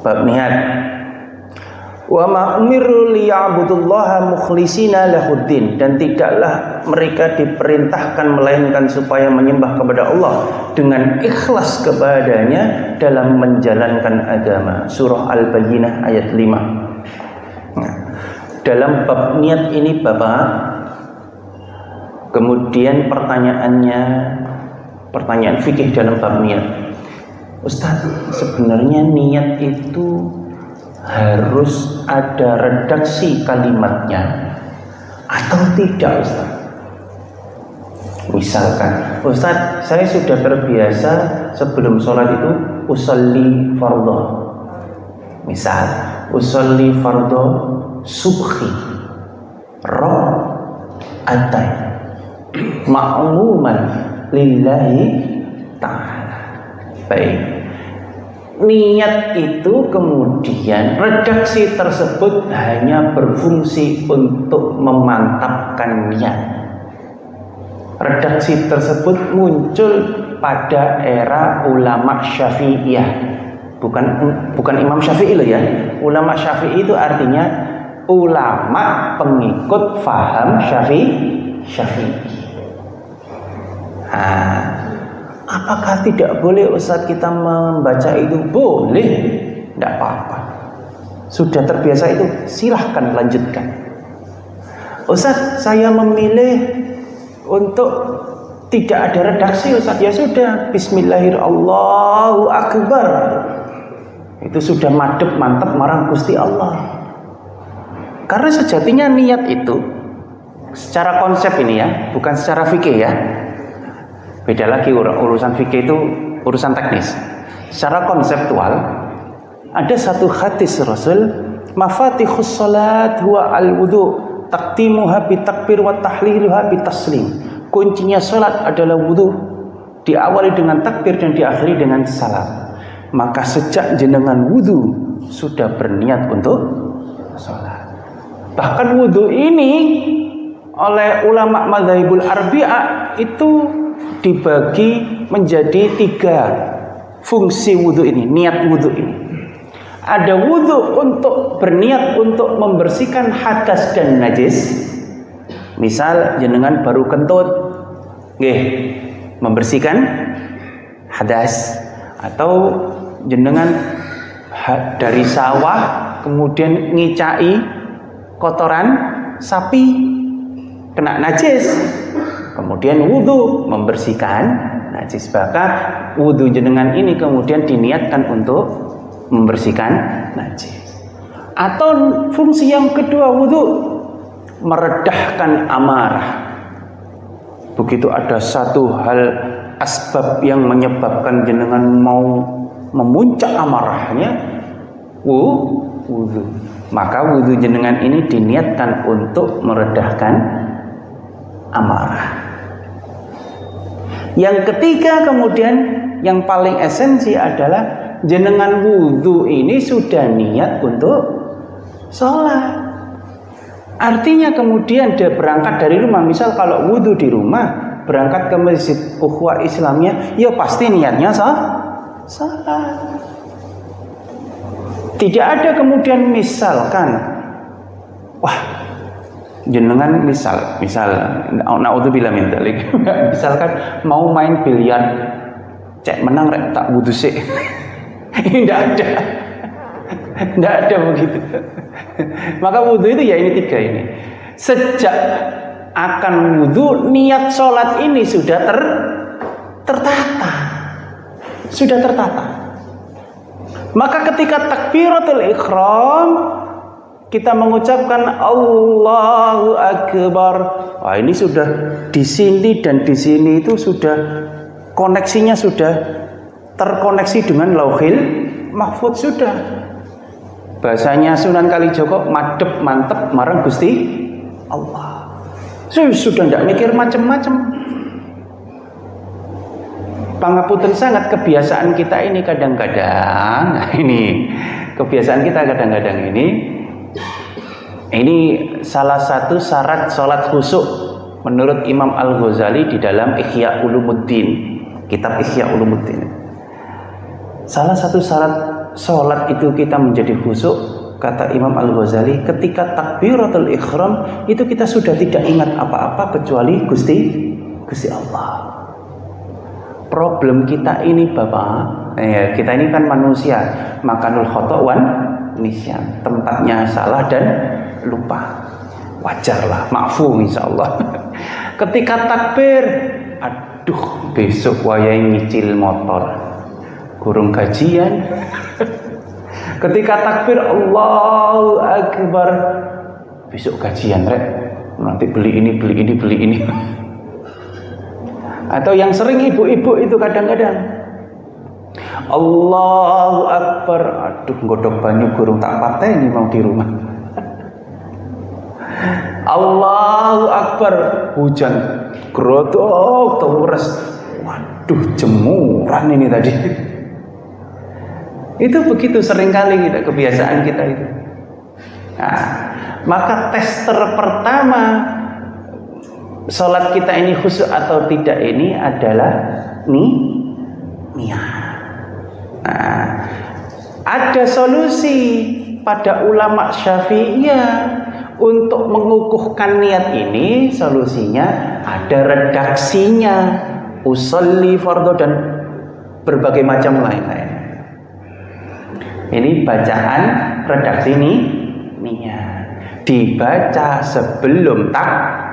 bab niat. Wa ma umiru liya'budullaha mukhlishina lahuddin, dan tidaklah mereka diperintahkan melainkan supaya menyembah kepada Allah dengan ikhlas kepadanya dalam menjalankan agama. Surah Al-Bayyinah ayat 5. Nah, dalam bab niat ini Bapak, kemudian pertanyaan fikih dalam bab niat. Ustaz, sebenarnya niat itu harus ada redaksi kalimatnya atau tidak, Ustaz? Misalkan, Ustaz, saya sudah terbiasa sebelum sholat itu usolli fardhu. Misal, usolli fardhu subhi rak'atain ma'muman lillahi ta'ala. Baik. Niat itu kemudian redaksi tersebut hanya berfungsi untuk memantapkan niat. Redaksi tersebut muncul pada era ulama Syafi'iyah. Bukan Imam Syafi'i loh ya. Ulama Syafi'i itu artinya ulama pengikut faham Syafi'i. Apakah tidak boleh Ustaz kita membaca itu? Boleh, tidak apa-apa. Sudah terbiasa itu, silahkan lanjutkan. Ustaz, saya memilih untuk tidak ada redaksi, Ustaz. Ya sudah, Bismillahirrahmanirrahim, Allahu Akbar. Itu sudah madep mantap marang Gusti Allah. Karena sejatinya niat itu secara konsep ini ya, bukan secara fikih ya. Beda lagi, urusan fikih itu urusan teknis. Secara konseptual, ada satu hadis Rasul, mafatihus salat huwa al-wudu, taqtimuha bitakbir wa tahliluha bitaslim. Kuncinya salat adalah wudu, diawali dengan takbir dan diakhiri dengan salam. Maka sejak jenengan wudu sudah berniat untuk salat. Bahkan wudu ini oleh ulama madzhabul arbi'ah itu dibagi menjadi 3 fungsi wudhu ini, niat wudhu ini. Ada wudhu untuk berniat untuk membersihkan hadas dan najis. Misal jenengan baru kentut, membersihkan hadas, atau jenengan dari sawah kemudian ngicai kotoran sapi kena najis, kemudian wudhu membersihkan najis. Bahkan wudhu jenengan ini kemudian diniatkan untuk membersihkan najis. Atau fungsi yang kedua wudhu, meredahkan amarah. Begitu ada satu hal asbab yang menyebabkan jenengan mau memuncak amarahnya, wudhu. Maka wudhu jenengan ini diniatkan untuk meredahkan amarah. Yang ketiga kemudian yang paling esensi adalah jenengan wudhu ini sudah niat untuk sholat. Artinya kemudian dia berangkat dari rumah. Misal kalau wudhu di rumah, berangkat ke masjid ukhuwah Islamnya, ya pasti niatnya sholat. Tidak ada kemudian misalkan, wah jenengan misal naudzubillah min dzalik, misalkan mau main biliar, cek menang rek tak wudu sik. Tidak ada begitu. Maka wudhu itu ya ini 3 ini. Sejak akan wudhu, niat sholat ini sudah tertata. Sudah tertata. Maka ketika takbiratul ihram, kita mengucapkan Allahu Akbar. Wah, ini sudah di sini dan di sini itu sudah koneksinya sudah terkoneksi dengan Lauhil Mahfudz sudah. Bahasanya Sunan Kalijaga, madep mantep marang Gusti Allah. Sudah tidak mikir macam-macam. Pangapunten sangat kebiasaan kita ini kadang-kadang, ini salah satu syarat sholat khusyuk menurut Imam Al-Ghazali di dalam Ihya Ulumuddin, kitab Ihya Ulumuddin. Salah satu syarat sholat itu kita menjadi khusyuk, kata Imam Al-Ghazali, ketika takbiratul ihram itu kita sudah tidak ingat apa-apa kecuali Gusti Allah. Problem kita ini Bapak, kita ini kan manusia, makanul khata' wan nisyan, tempatnya salah dan lupa, wajarlah, ma'fu insyaallah. Ketika takbir, aduh besok wayahe nyicil motor, kurung gajian. Ketika takbir Allahu Akbar, besok gajian rek, nanti beli ini. Atau yang sering ibu-ibu itu kadang-kadang Allahu Akbar, aduh godok banyu gurung tak pateni mau di rumah. Allahu Akbar, hujan grotok terus, waduh jemuran ini tadi. Itu begitu seringkali kita, kebiasaan kita itu. Nah, maka tester pertama sholat kita ini khusyuk atau tidak ini adalah niat. Nah, ada solusi pada ulama Syafi'iyah untuk mengukuhkan niat ini. Solusinya ada redaksinya, usolli fardhu dan berbagai macam lain-lain. Ini bacaan redaksi niat dibaca sebelum takbir.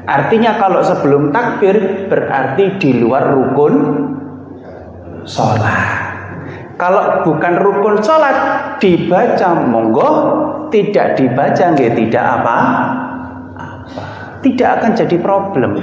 Artinya kalau sebelum takbir berarti di luar rukun sholat. Kalau bukan rukun sholat dibaca monggo, tidak dibaca nggih tidak apa-apa. Tidak akan jadi problem.